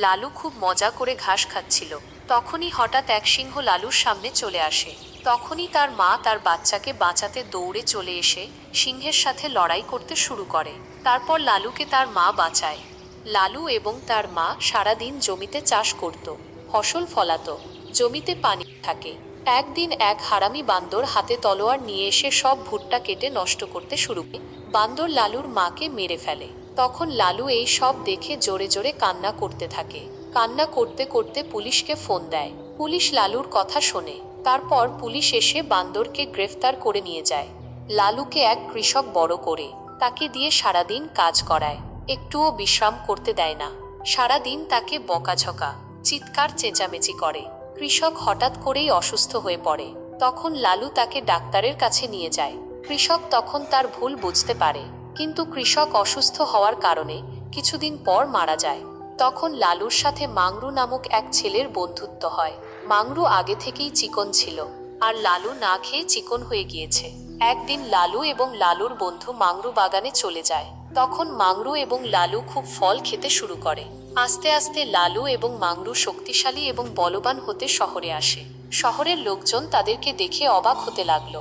লালু খুব মজা করে ঘাস খাচ্ছিল। তখনই হঠাৎ এক সিংহ লালুর সামনে চলে আসে। তখনই তার মা তার বাচ্চাকে বাঁচাতে দৌড়ে চলে এসে সিংহের সাথে লড়াই করতে শুরু করে। তারপর লালুকে তার মা বাঁচায়। লালু এবং তার মা সারাদিন জমিতে চাষ করত, ফসল ফলাতো, জমিতে পানি থাকে। একদিন এক হারামি বান্দর হাতে তলোয়ার নিয়ে এসে সব ভুট্টা কেটে নষ্ট করতে শুরু করে। বান্দর লালুর মাকে মেরে ফেলে। তখন লালু এই সব দেখে জোরে জোরে কান্না করতে থাকে। কান্না করতে করতে পুলিশকে ফোন দেয়। পুলিশ লালুর কথা শোনে। তারপর পুলিশ এসে বান্দরকে গ্রেফতার করে নিয়ে যায়। লালুকে এক কৃষক বড় করে তাকে দিয়ে সারাদিন কাজ করায়, একটুও বিশ্রাম করতে দেয় না। সারাদিন তাকে বকাঝকা, চিৎকার চেঁচামেচি করে। কৃষক হঠাৎ করেই অসুস্থ হয়ে পড়ে। তখন লালু তাকে ডাক্তারের কাছে নিয়ে যায়। কৃষক তখন তার ভুল বুঝতে পারে, কিন্তু কৃষক অসুস্থ হওয়ার কারণে কিছুদিন পর মারা যায়। তখন লালুর সাথে মাংরু নামক এক ছেলের বন্ধুত্ব হয়। মাংরু আগে থেকেই চিকন ছিল, আর লালু না খেয়ে চিকন হয়ে গিয়েছে। একদিন লালু এবং লালুর বন্ধু মাংরু বাগানে চলে যায়। তখন মাংরু এবং লালু খুব ফল খেতে শুরু করে। আস্তে আস্তে লালু এবং মাংরু শক্তিশালী এবং বলবান হতে শহরে আসে। শহরের লোকজন তাদেরকে দেখে অবাক হতে লাগলো।